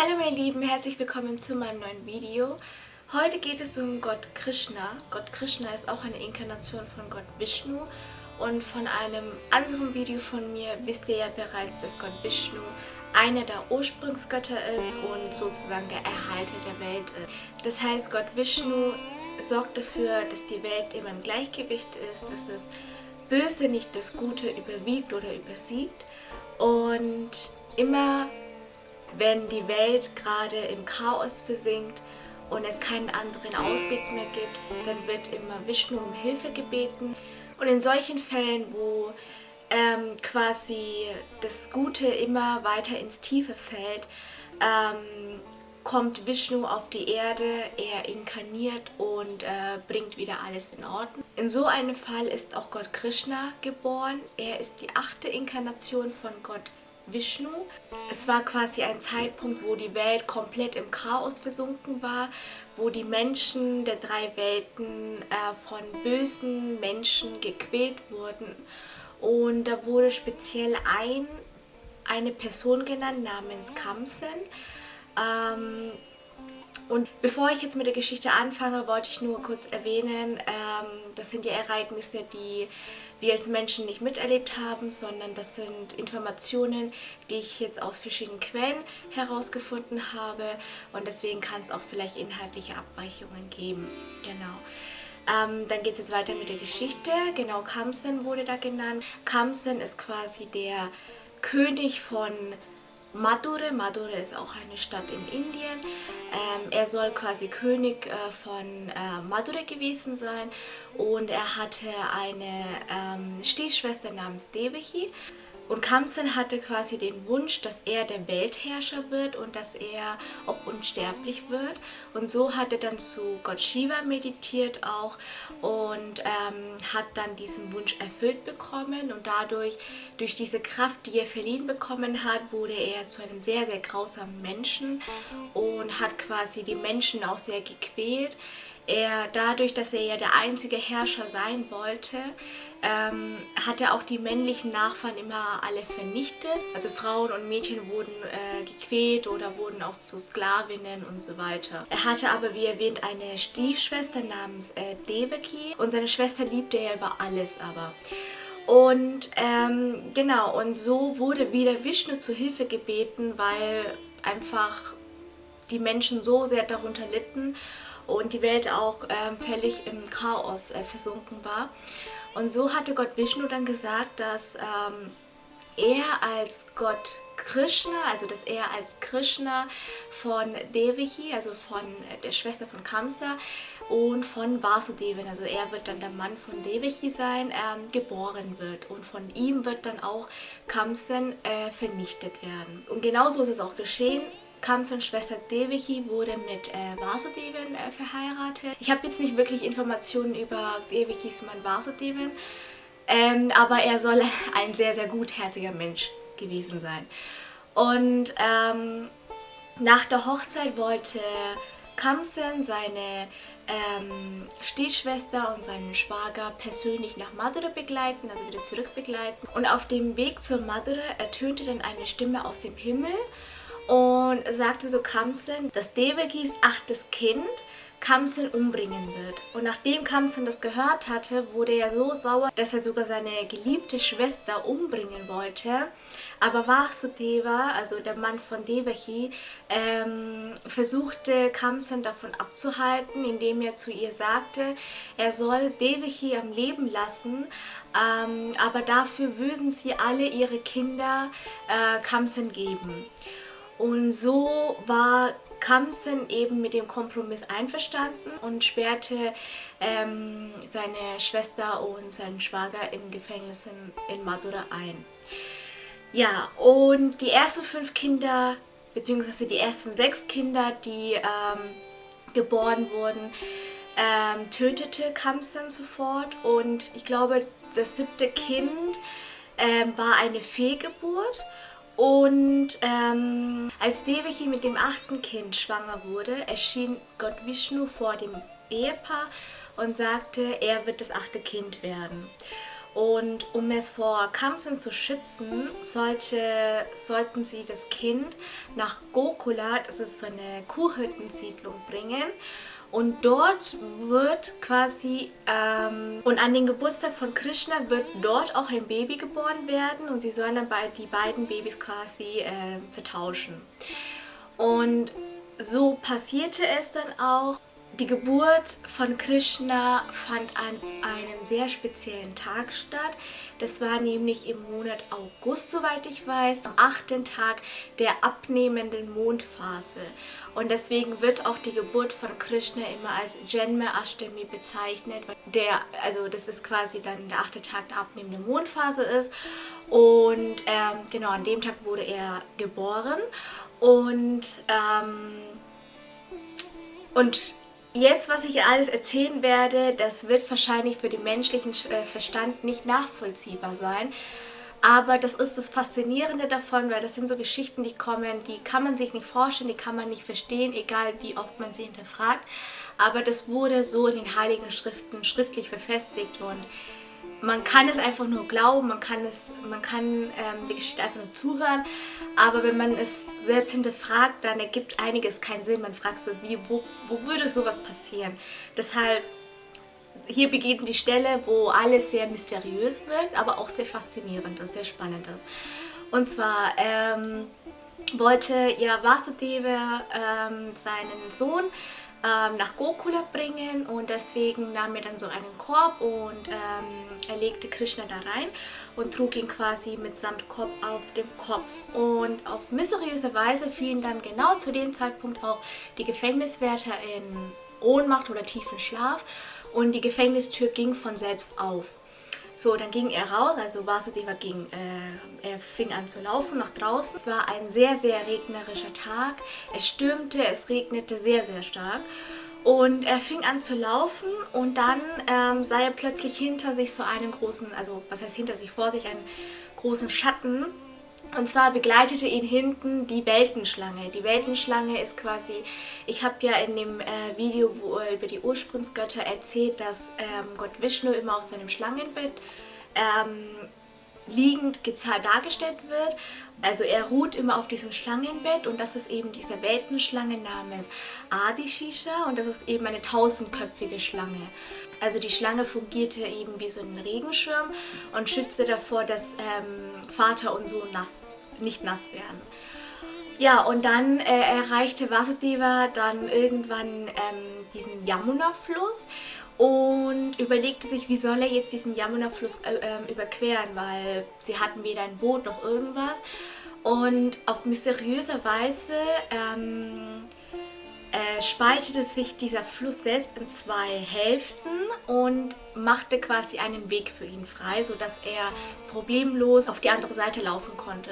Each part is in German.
Hallo meine Lieben, herzlich willkommen zu meinem neuen Video. Heute geht es um Gott Krishna. Gott Krishna ist auch eine Inkarnation von Gott Vishnu. Und von einem anderen Video von mir wisst ihr ja bereits, dass Gott Vishnu einer der Ursprungsgötter ist und sozusagen der Erhalter der Welt ist. Das heißt, Gott Vishnu sorgt dafür, dass die Welt immer im Gleichgewicht ist, dass das Böse nicht das Gute überwiegt oder übersiegt. Und immer wenn die Welt gerade im Chaos versinkt und es keinen anderen Ausweg mehr gibt, dann wird immer Vishnu um Hilfe gebeten. Und in solchen Fällen, wo quasi das Gute immer weiter ins Tiefe fällt, kommt Vishnu auf die Erde, er inkarniert und bringt wieder alles in Ordnung. In so einem Fall ist auch Gott Krishna geboren. Er ist die 8. Inkarnation von Gott Vishnu. Es war quasi ein Zeitpunkt, wo die Welt komplett im Chaos versunken war, wo die Menschen der 3 Welten von bösen Menschen gequält wurden. Und da wurde speziell eine Person genannt namens Kamsen. Und bevor ich jetzt mit der Geschichte anfange, wollte ich nur kurz erwähnen, das sind ja Ereignisse, die wir als Menschen nicht miterlebt haben, sondern das sind Informationen, die ich jetzt aus verschiedenen Quellen herausgefunden habe und deswegen kann es auch vielleicht inhaltliche Abweichungen geben. Genau. Dann geht es jetzt weiter mit der Geschichte. Genau, Kamsen wurde da genannt. Kamsen ist quasi der König von Madura. Madura ist auch eine Stadt in Indien. Er soll quasi König von Madura gewesen sein und er hatte eine Stiefschwester namens Devaki. Und Kamsen hatte quasi den Wunsch, dass er der Weltherrscher wird und dass er auch unsterblich wird. Und so hat er dann zu Gott Shiva meditiert auch und hat dann diesen Wunsch erfüllt bekommen. Und dadurch, durch diese Kraft, die er verliehen bekommen hat, wurde er zu einem sehr, sehr grausamen Menschen und hat quasi die Menschen auch sehr gequält. Dadurch, dass er ja der einzige Herrscher sein wollte, hat er auch die männlichen Nachfahren immer alle vernichtet. Also Frauen und Mädchen wurden gequält oder wurden auch zu Sklavinnen und so weiter. Er hatte aber, wie erwähnt, eine Stiefschwester namens Devaki und seine Schwester liebte er über alles aber. Und genau, und so wurde wieder Vishnu zu Hilfe gebeten, weil einfach die Menschen so sehr darunter litten und die Welt auch völlig im Chaos versunken war. Und so hatte Gott Vishnu dann gesagt, dass er als Gott Krishna, also dass er als Krishna von Devaki, also von der Schwester von Kamsa und von Vasudevan, also er wird dann der Mann von Devaki sein, geboren wird. Und von ihm wird dann auch Kamsen vernichtet werden. Und genauso ist es auch geschehen. Kamsens Schwester Devaki wurde mit Vasudevan verheiratet. Ich habe jetzt nicht wirklich Informationen über Devakis Mann Vasudevan, aber er soll ein sehr, sehr gutherziger Mensch gewesen sein. Und nach der Hochzeit wollte Kamsen seine Stiefschwester und seinen Schwager persönlich nach Madura begleiten, also wieder zurück begleiten. Und auf dem Weg zur Madura ertönte dann eine Stimme aus dem Himmel und sagte so Kamsen, dass Devakis 8. Kind Kamsen umbringen wird. Und nachdem Kamsen das gehört hatte, wurde er so sauer, dass er sogar seine geliebte Schwester umbringen wollte. Aber Vasudeva, also der Mann von Devaki, versuchte Kamsen davon abzuhalten, indem er zu ihr sagte, er soll Devaki am Leben lassen, aber dafür würden sie alle ihre Kinder Kamsen geben. Und so war Kamsen eben mit dem Kompromiss einverstanden und sperrte seine Schwester und seinen Schwager im Gefängnis in Madura ein. Ja, und die ersten 5 Kinder, beziehungsweise die ersten 6 Kinder, die geboren wurden, tötete Kamsen sofort. Und ich glaube, das 7. Kind war eine Fehlgeburt. Und als Devaki mit dem 8. Kind schwanger wurde, erschien Gott Vishnu vor dem Ehepaar und sagte, er wird das 8. Kind werden. Und um es vor Kamsen zu schützen, sollten sie das Kind nach Gokula, das ist so eine Kuhhirtensiedlung, bringen. Und dort wird quasi, und an den Geburtstag von Krishna wird dort auch ein Baby geboren werden und sie sollen dann die beiden Babys quasi vertauschen. Und so passierte es dann auch. Die Geburt von Krishna fand an einem sehr speziellen Tag statt. Das war nämlich im Monat August, soweit ich weiß, am 8. Tag der abnehmenden Mondphase. Und deswegen wird auch die Geburt von Krishna immer als Janma-Ashtami bezeichnet. Also das ist quasi dann der 8. Tag der abnehmenden Mondphase ist. Und genau, an dem Tag wurde er geboren. Und jetzt, was ich alles erzählen werde, das wird wahrscheinlich für den menschlichen Verstand nicht nachvollziehbar sein. Aber das ist das Faszinierende davon, weil das sind so Geschichten, die kommen, die kann man sich nicht vorstellen, die kann man nicht verstehen, egal wie oft man sie hinterfragt. Aber das wurde so in den Heiligen Schriften schriftlich befestigt und man kann es einfach nur glauben, man kann die Geschichte einfach nur zuhören, aber wenn man es selbst hinterfragt, dann ergibt einiges keinen Sinn. Man fragt so, wo würde sowas passieren? Deshalb, hier beginnt die Stelle, wo alles sehr mysteriös wird, aber auch sehr faszinierend ist, sehr spannend ist. Und zwar wollte ja Vasudeva seinen Sohn nach Gokula bringen und deswegen nahm er dann so einen Korb und er legte Krishna da rein und trug ihn quasi mitsamt Korb auf dem Kopf. Und auf mysteriöse Weise fielen dann genau zu dem Zeitpunkt auch die Gefängniswärter in Ohnmacht oder tiefen Schlaf und die Gefängnistür ging von selbst auf. So, dann ging er raus, also Vasudeva er fing an zu laufen nach draußen. Es war ein sehr, sehr regnerischer Tag. Es stürmte, es regnete sehr, sehr stark. Und er fing an zu laufen und dann sah er plötzlich hinter sich so einen großen, also was heißt hinter sich, vor sich einen großen Schatten. Und zwar begleitete ihn hinten die Weltenschlange. Die Weltenschlange ist quasi, ich habe ja in dem Video über die Ursprungsgötter erzählt, dass Gott Vishnu immer auf seinem Schlangenbett liegend dargestellt wird. Also er ruht immer auf diesem Schlangenbett und das ist eben diese Weltenschlange namens Adishisha und das ist eben eine 1000-köpfige Schlange. Also die Schlange fungierte eben wie so ein Regenschirm und schützte davor, dass Vater und Sohn nicht nass werden. Ja, und dann erreichte Vasudeva dann irgendwann diesen Yamuna-Fluss und überlegte sich, wie soll er jetzt diesen Yamuna-Fluss überqueren, weil sie hatten weder ein Boot noch irgendwas. Und auf mysteriöse Weise spaltete sich dieser Fluss selbst in 2 Hälften und machte quasi einen Weg für ihn frei, sodass er problemlos auf die andere Seite laufen konnte.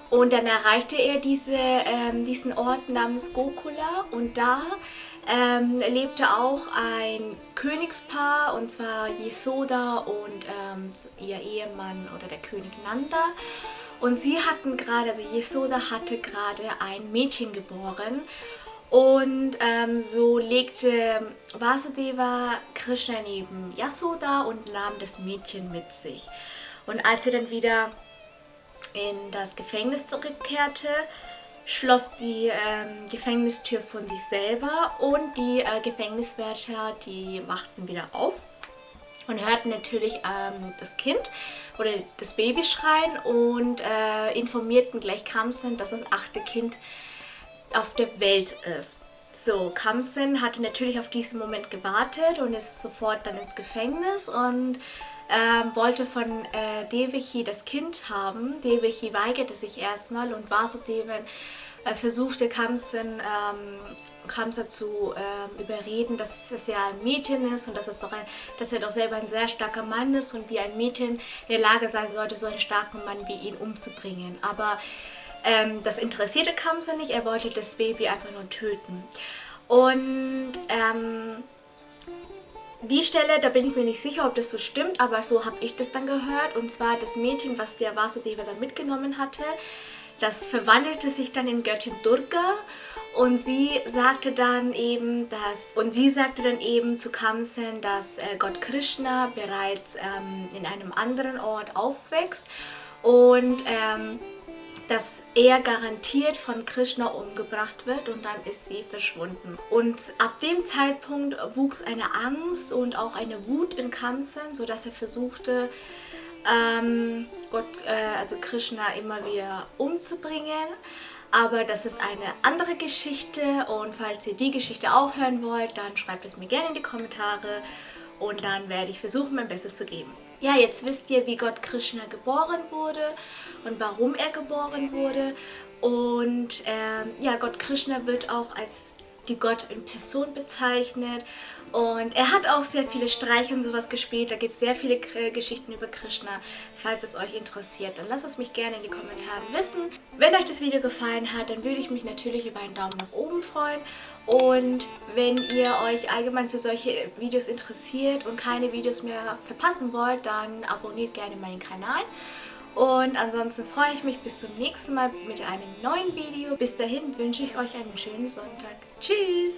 Und dann erreichte er diesen Ort namens Gokula und da lebte auch ein Königspaar, und zwar Yesoda und ihr Ehemann oder der König Nanda. Und sie hatten gerade, also Yesoda hatte gerade ein Mädchen geboren. Und so legte Vasudeva Krishna neben Yasoda und nahm das Mädchen mit sich. Und als er dann wieder in das Gefängnis zurückkehrte, schloss die Gefängnistür von sich selber und die Gefängniswärter, die wachten wieder auf und hörten natürlich das Kind oder das Baby schreien und informierten gleich Kamsen, dass das 8. Kind auf der Welt ist. So, Kamsen hatte natürlich auf diesen Moment gewartet und ist sofort dann ins Gefängnis und wollte von Devaki das Kind haben. Devaki weigerte sich erstmal und Vasudeva versuchte Kamsa zu überreden, dass es ja ein Mädchen ist und dass er doch selber ein sehr starker Mann ist und wie ein Mädchen in der Lage sein sollte, so einen starken Mann wie ihn umzubringen. Aber das interessierte Kamsa nicht, er wollte das Baby einfach nur töten. Und die Stelle, da bin ich mir nicht sicher, ob das so stimmt, aber so habe ich das dann gehört. Und zwar das Mädchen, was der Vasudeva dann mitgenommen hatte, das verwandelte sich dann in Göttin Durga. Und sie sagte dann eben, zu Kamsen, dass Gott Krishna bereits in einem anderen Ort aufwächst und dass er garantiert von Krishna umgebracht wird, und dann ist sie verschwunden. Und ab dem Zeitpunkt wuchs eine Angst und auch eine Wut in Kamsen, sodass er versuchte, also Krishna immer wieder umzubringen. Aber das ist eine andere Geschichte, und falls ihr die Geschichte auch hören wollt, dann schreibt es mir gerne in die Kommentare und dann werde ich versuchen, mein Bestes zu geben. Ja, jetzt wisst ihr, wie Gott Krishna geboren wurde und warum er geboren wurde. Und ja, Gott Krishna wird auch als die Gott in Person bezeichnet. Und er hat auch sehr viele Streiche und sowas gespielt. Da gibt es sehr viele Geschichten über Krishna. Falls es euch interessiert, dann lasst es mich gerne in die Kommentare wissen. Wenn euch das Video gefallen hat, dann würde ich mich natürlich über einen Daumen nach oben freuen. Und wenn ihr euch allgemein für solche Videos interessiert und keine Videos mehr verpassen wollt, dann abonniert gerne meinen Kanal. Und ansonsten freue ich mich bis zum nächsten Mal mit einem neuen Video. Bis dahin wünsche ich euch einen schönen Sonntag. Tschüss!